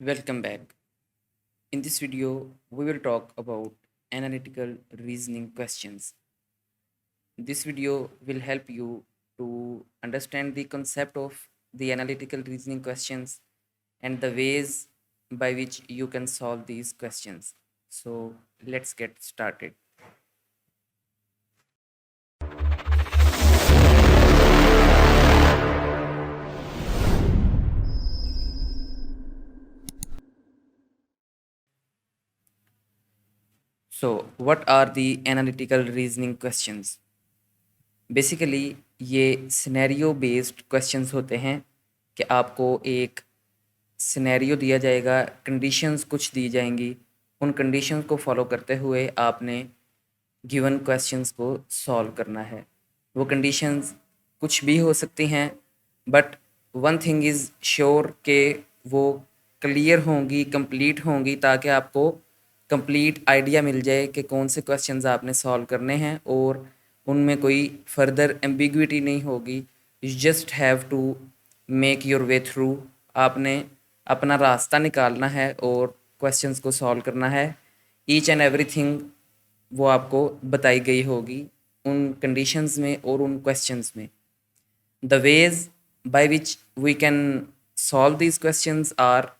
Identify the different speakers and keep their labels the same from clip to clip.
Speaker 1: Welcome back. In this video, we will talk about analytical reasoning questions. This video will help you to understand the concept of the analytical reasoning questions and the ways by which you can solve these questions. So, let's get started. So, what are the analytical reasoning questions? Basically ये scenario based questions होते हैं कि आपको एक scenario दिया जाएगा, conditions कुछ दी जाएंगी, उन कंडीशंस को फॉलो करते हुए आपने गिवन क्वेश्चंस को सॉल्व करना है। वो कंडीशंस कुछ भी हो सकती हैं, but one thing is sure कि वो क्लियर होंगी, कंप्लीट होंगी, ताकि आपको कंप्लीट आइडिया मिल जाए कि कौन से क्वेश्चंस आपने सॉल्व करने हैं और उनमें कोई फर्दर एम्बिग्विटी नहीं होगी। You just have to make your way through. आपने अपना रास्ता निकालना है और क्वेश्चंस को सॉल्व करना है। ईच एंड एवरीथिंग वो आपको बताई गई होगी उन कंडीशंस में और उन क्वेश्चंस में। The ways by which we can solve these questions are: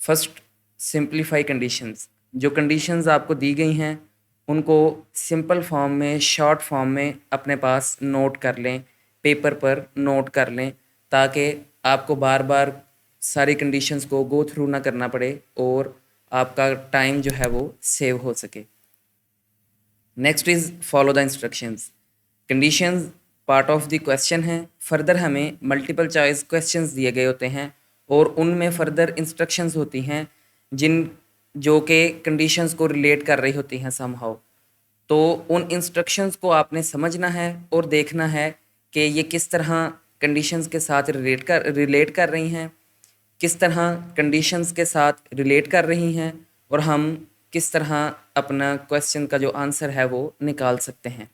Speaker 1: first, simplify conditions. जो कंडीशंस आपको दी गई हैं उनको सिंपल फॉर्म में, शॉर्ट फॉर्म में अपने पास नोट कर लें, पेपर पर नोट कर लें, ताकि आपको बार बार सारी कंडीशंस को गो थ्रू ना करना पड़े और आपका टाइम जो है वो सेव हो सके। Next is follow the instructions. Conditions part of the question है। फर्दर हमें मल्टीपल चॉइस क्वेश्चंस दिए गए होते हैं और उनमें फर्दर इंस्ट्रक्शंस होती हैं जिन जो कि कंडीशंस को रिलेट कर रही होती हैं समहाउ। तो उन इंस्ट्रक्शंस को आपने समझना है और देखना है कि ये किस तरह कंडीशंस के साथ रिलेट कर रही हैं, किस तरह कंडीशंस के साथ रिलेट कर रही हैं, और हम किस तरह अपना क्वेश्चन का जो आंसर है वो निकाल सकते हैं।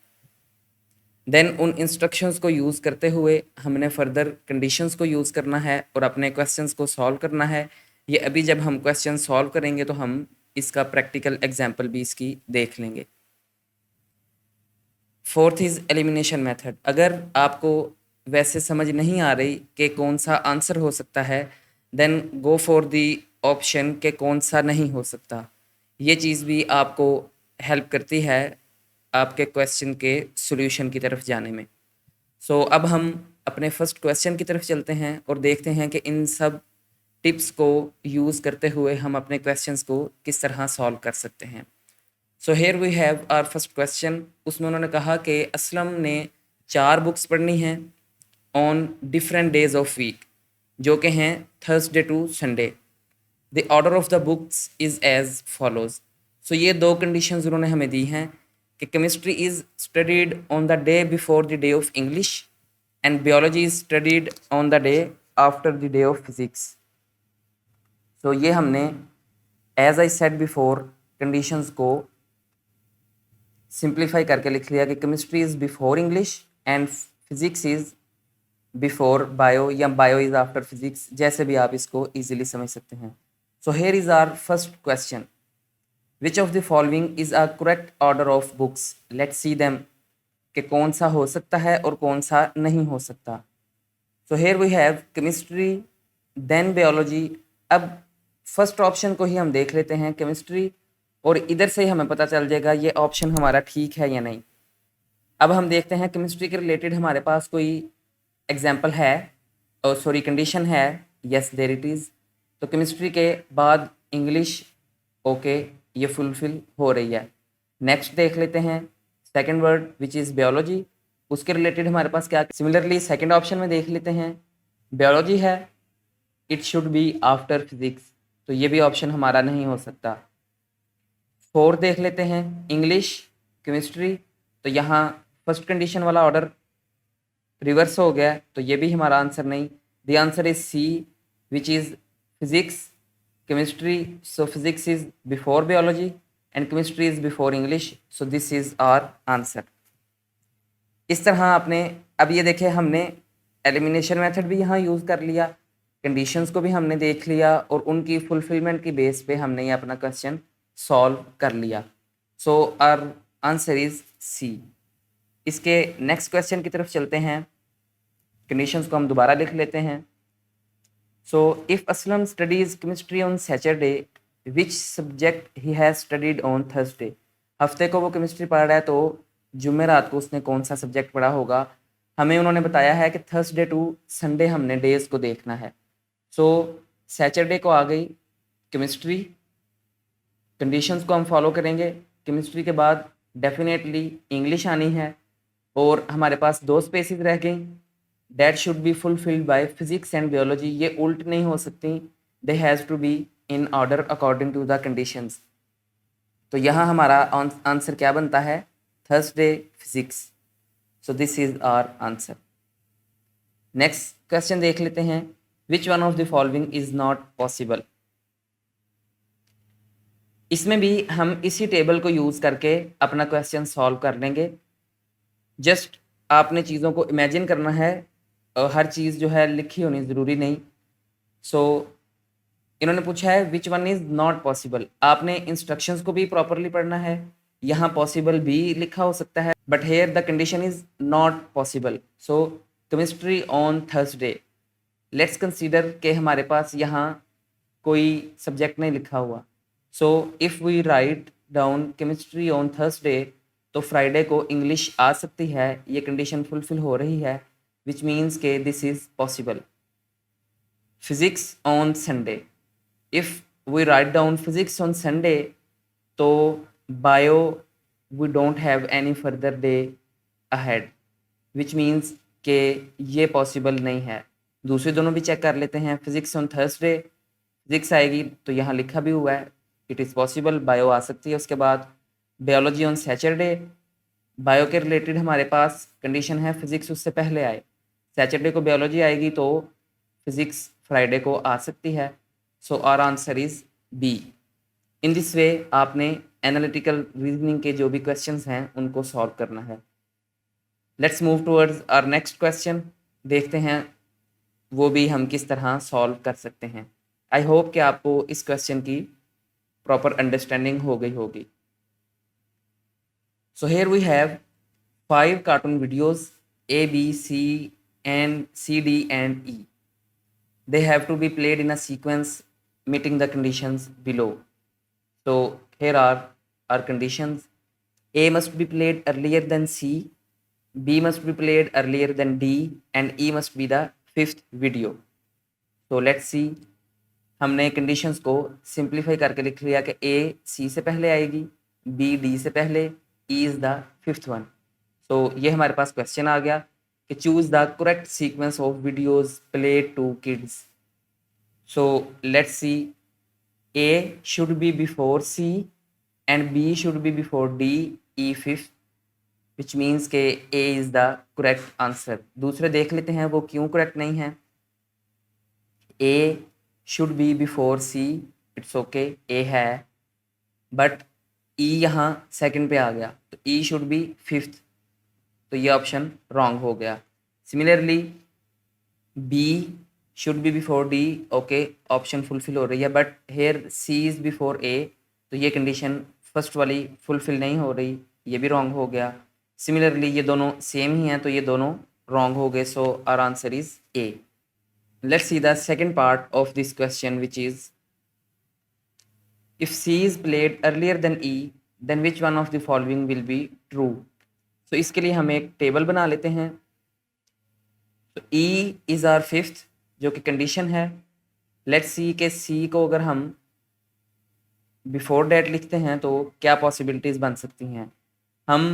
Speaker 1: देन उन इंस्ट्रक्शंस को यूज़ करते हुए हमने फर्दर कंडीशंस को यूज़ करना है और अपने क्वेश्चंस को सॉल्व करना है। ये अभी जब हम क्वेश्चन सॉल्व करेंगे तो हम इसका प्रैक्टिकल एग्जांपल भी इसकी देख लेंगे। Fourth is elimination method. अगर आपको वैसे समझ नहीं आ रही कि कौन सा आंसर हो सकता है, then go for the option के कौन सा नहीं हो सकता। ये चीज़ भी आपको हेल्प करती है आपके क्वेश्चन के सॉल्यूशन की तरफ जाने में। सो अब हम अपने फर्स्ट क्वेश्चन की तरफ चलते हैं और देखते हैं कि इन सब टिप्स को यूज़ करते हुए हम अपने क्वेश्चंस को किस तरह सॉल्व कर सकते हैं। So here we have our first question. उसमें उन्होंने कहा कि असलम ने 4 बुक्स पढ़नी हैं on different days of week, जो कि हैं Thursday to Sunday. The order of the books is as follows. So ये 2 कंडीशंस उन्होंने हमें दी हैं कि chemistry is studied on the day before the day of English and biology is studied on the day after the day of physics. So ये हमने as I said before conditions को simplify करके लिख लिया कि chemistry is before English and physics is before bio, या bio is after physics, जैसे भी आप इसको ईजिली समझ सकते हैं। So here is our first question: which of the following is a correct order of books? Let's see them, कि कौन सा हो सकता है और कौन सा नहीं हो सकता। So here we have chemistry, then biology. अब फर्स्ट ऑप्शन को ही हम देख लेते हैं, केमिस्ट्री, और इधर से ही हमें पता चल जाएगा ये ऑप्शन हमारा ठीक है या नहीं। अब हम देखते हैं केमिस्ट्री के रिलेटेड हमारे पास कोई एग्जाम्पल है, और सॉरी कंडीशन है। Yes there it is. तो केमिस्ट्री के बाद इंग्लिश, ओके, ये फुलफिल हो रही है। नेक्स्ट देख लेते हैं second word which is biology. उसके रिलेटेड हमारे पास क्या, सिमिलरली सेकंड ऑप्शन में देख लेते हैं बायोलॉजी है, it should be after physics, तो ये भी ऑप्शन हमारा नहीं हो सकता। फोर्थ देख लेते हैं इंग्लिश, केमिस्ट्री, तो यहाँ फर्स्ट कंडीशन वाला ऑर्डर रिवर्स हो गया, तो ये भी हमारा आंसर नहीं। The answer is C which is physics, chemistry, so physics is before biology and chemistry is before English, so this is our answer. इस तरह आपने, अब ये देखें, हमने एलिमिनेशन मेथड भी यहाँ यूज़ कर लिया। कंडीशंस को भी हमने देख लिया और उनकी फुलफिलमेंट की बेस पे हमने ये अपना क्वेश्चन सॉल्व कर लिया। So our answer is C. इसके नेक्स्ट क्वेश्चन की तरफ चलते हैं। कंडीशंस को हम दोबारा लिख लेते हैं। So if Aslam studies chemistry on Saturday, which subject he has studied on Thursday. हफ्ते को वो केमिस्ट्री पढ़ रहा है तो जुमेरात को उसने कौन सा सब्जेक्ट पढ़ा होगा। हमें उन्होंने बताया है कि थर्सडे टू संडे हमने डेज को देखना है। सो सैटरडे को आ गई केमिस्ट्री, कंडीशंस को हम फॉलो करेंगे। केमिस्ट्री के बाद डेफिनेटली इंग्लिश आनी है और हमारे पास दो स्पेसिस रह गई। That should be fulfilled by physics and biology, ये उल्ट नहीं हो सकती, they has to B in order according to the conditions. तो यहाँ हमारा आंसर क्या बनता है, Thursday physics. So this is our answer. Next question देख लेते हैं। Which one of the following is not possible. इसमें भी हम इसी टेबल को यूज़ करके अपना क्वेश्चन सॉल्व कर लेंगे। जस्ट आपने चीज़ों को इमेजिन करना है, हर चीज़ जो है लिखी होनी ज़रूरी नहीं। सो इन्होंने पूछा है which one is not possible. आपने इंस्ट्रक्शंस को भी प्रॉपरली पढ़ना है। यहाँ पॉसिबल भी लिखा हो सकता है, but here the condition is not possible. So chemistry on Thursday, let's consider के हमारे पास यहाँ कोई सब्जेक्ट नहीं लिखा हुआ। So if we write down chemistry on Thursday, तो फ्राइडे को इंग्लिश आ सकती है, ये कंडीशन फुलफिल हो रही है, विच मीन्स के this is possible. Physics on Sunday, if we write down physics on Sunday, तो bio we don't have any further day ahead, which means के ये पॉसिबल नहीं है। दूसरे दोनों भी चेक कर लेते हैं। फिज़िक्स ऑन थर्सडे फिज़िक्स आएगी तो यहाँ लिखा भी हुआ है इट इज़ पॉसिबल, बायो आ सकती है उसके बाद। बायोलॉजी ऑन सैटरडे, बायो के रिलेटेड हमारे पास कंडीशन है फिज़िक्स उससे पहले आए, सैटरडे को बायोलॉजी आएगी तो फिज़िक्स फ्राइडे को आ सकती है। So our answer is B. In this way आपने एनालिटिकल रीजनिंग के जो भी क्वेश्चंस हैं उनको सॉल्व करना है। Let's move towards our next question. देखते हैं वो भी हम किस तरह सॉल्व कर सकते हैं। आई होप कि आपको इस क्वेश्चन की प्रॉपर अंडरस्टैंडिंग हो गई होगी। So here we have 5 cartoon videos A, B, C and C, D and E. They have to be played in a sequence meeting the conditions below. So here are our conditions. A must be played earlier than C, B must be played earlier than D and E must be the 5th video. So let's see. हमने conditions को simplify करके लिख लिया कि A C से पहले आएगी, B D से पहले, E is the 5th one. So ये हमारे पास क्वेश्चन आ गया कि choose the correct sequence of videos played to kids. So let's see, A should be before C and B should be before D, E 5th, which means के A is the correct answer। दूसरे देख लेते हैं वो क्यों correct नहीं है। A should be before C, it's okay, A है, बट E यहाँ सेकंड पे आ गया तो E should be 5th, तो ये ऑप्शन रॉन्ग हो गया। Similarly B should be before D, okay option fulfil हो रही है, but hair C is before A, तो ये कंडीशन फर्स्ट वाली फुलफिल नहीं हो रही, ये भी रॉन्ग हो गया। सिमिलरली ये दोनों सेम ही हैं तो ये दोनों रॉन्ग हो गए। So our answer is A। Let's see the second part of this question, which is if C is played earlier than E, then which one of the following will be true? So इसके लिए हम एक table बना लेते हैं। तो E is our 5th जो कि कंडीशन है। Let's see के C को अगर हम बिफोर डेट लिखते हैं तो क्या पॉसिबिलिटीज बन सकती हैं। हम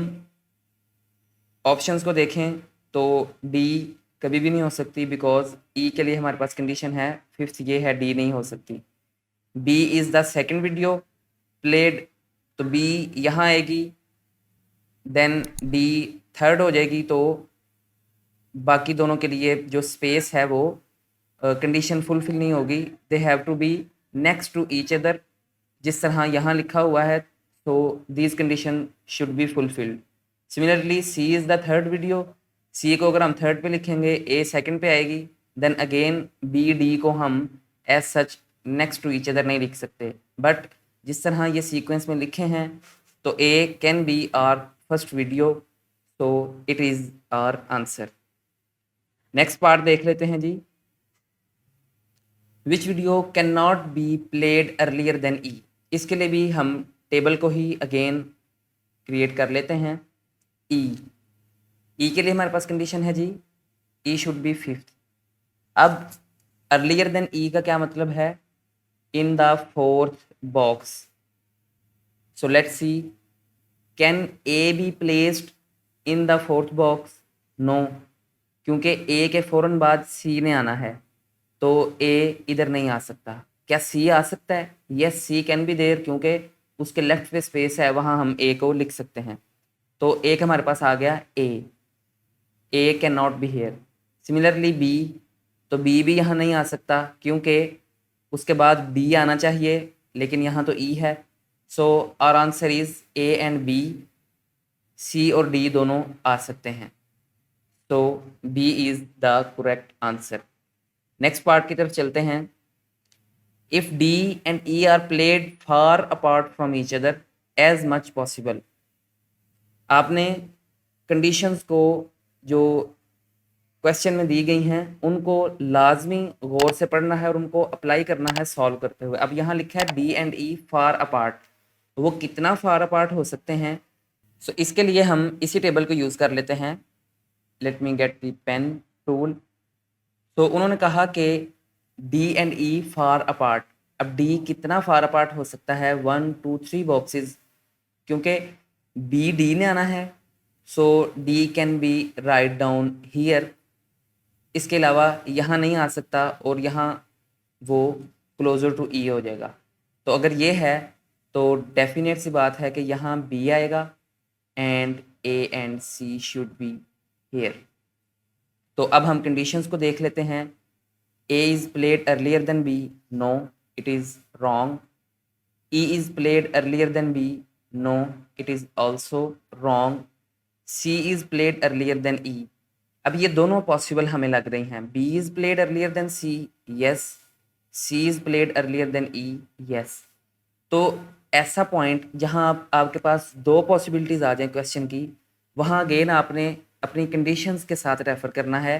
Speaker 1: ऑप्शंस को देखें तो D कभी भी नहीं हो सकती, बिकॉज E के लिए हमारे पास कंडीशन है 5th ये है, D नहीं हो सकती। B is the second video played, तो B यहाँ आएगी, देन D थर्ड हो जाएगी, तो बाकी दोनों के लिए जो स्पेस है वो कंडीशन फुलफिल नहीं होगी। They have to be next to each other, जिस तरह यहाँ लिखा हुआ है, तो these condition should be fulfilled. Similarly C is the third video, C को अगर हम थर्ड पे लिखेंगे A सेकंड पे आएगी, देन अगेन बी डी को हम as such next to each other नहीं लिख सकते, बट जिस तरह ये सीक्वेंस में लिखे हैं तो A can be our first video, तो it is our answer. Next part देख लेते हैं जी। Which video can not be played earlier than E, इसके लिए भी हम टेबल को ही अगेन क्रिएट कर लेते हैं। ई के लिए हमारे पास कंडीशन है G E should be fifth. अब अर्लियर देन ई का क्या मतलब है? In the fourth box. So let's see, can A be placed in the fourth box? No, क्योंकि ए के फ़ौरन बाद सी ने आना है, तो ए इधर नहीं आ सकता। क्या सी आ सकता है? Yes, C can be there, क्योंकि उसके लेफ्ट पे स्पेस है, वहाँ हम ए को लिख सकते हैं। तो एक हमारे पास आ गया A can not be here. Similarly B, तो बी भी यहाँ नहीं आ सकता क्योंकि उसके बाद बी आना चाहिए, लेकिन यहाँ तो ई है। So our answer is A and B. C और डी दोनों आ सकते हैं, तो B is the correct answer. Next part की तरफ चलते हैं। If D and E are played far apart from each other as much possible, आपने कंडीशंस को जो क्वेश्चन में दी गई हैं उनको लाजमी गौर से पढ़ना है और उनको अप्लाई करना है सॉल्व करते हुए। अब यहाँ लिखा है D and E far apart, तो वो कितना फार अपार्ट हो सकते हैं? सो इसके लिए हम इसी टेबल को यूज़ कर लेते हैं। Let me get the pen tool. तो उन्होंने कहा कि D and E far apart. अब डी कितना फार अपार्ट हो सकता है? 1 2 3 बॉक्सेस, क्योंकि बी डी ने आना है, so D can be write down here. इसके अलावा यहाँ नहीं आ सकता और यहाँ वो क्लोजर टू ई हो जाएगा। तो अगर ये है तो डेफिनेट सी बात है कि यहाँ बी आएगा and A and C should be here. तो अब हम कंडीशंस को देख लेते हैं। A is played earlier than B, no it is wrong. E is played earlier than B, no it is also wrong. C is played earlier than E. अब ये दोनों पॉसिबल हमें लग रही हैं। B is played earlier than C, yes. C is played earlier than E, yes. तो ऐसा point जहां आपके पास दो पॉसिबिलिटीज़ आ जाएं क्वेश्चन की, वहां अगेन आपने अपनी कंडीशंस के साथ रेफर करना है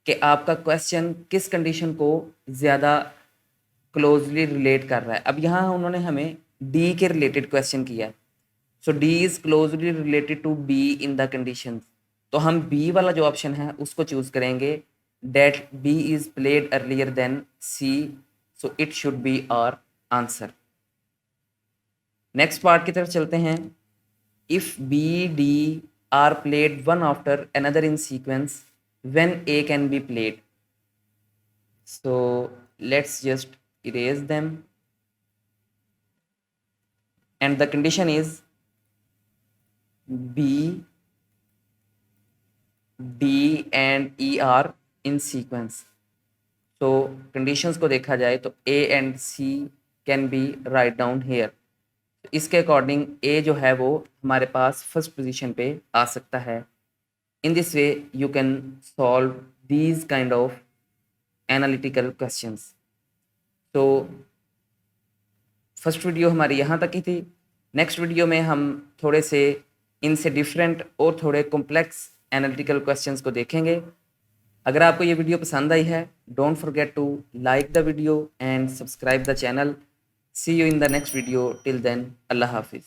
Speaker 1: कि आपका क्वेश्चन किस कंडीशन को ज़्यादा क्लोजली रिलेट कर रहा है। अब यहाँ उन्होंने हमें डी के रिलेटेड क्वेश्चन किया है, so D is closely related to B in the conditions. तो हम बी वाला जो ऑप्शन है उसको चूज़ करेंगे, that B is played earlier than C, so it should be our answer. Next part की तरफ चलते हैं। If B D are played one after another in sequence, when A can be played? So let's just erase them, and the condition is B, D and E are in sequence। तो conditions को देखा जाए तो A and C can be write down here। इसके according A जो है वो हमारे पास फर्स्ट पोजीशन पे आ सकता है। इन this way you can solve these kind of analytical questions. तो फर्स्ट वीडियो हमारी यहाँ तक ही थी। नेक्स्ट वीडियो में हम थोड़े से इनसे डिफरेंट और थोड़े कॉम्प्लेक्स एनालिटिकल क्वेश्चंस को देखेंगे। अगर आपको ये वीडियो पसंद आई है, don't forget to like the video and subscribe the channel. See you in the next video. Till then, अल्लाह हाफिज़।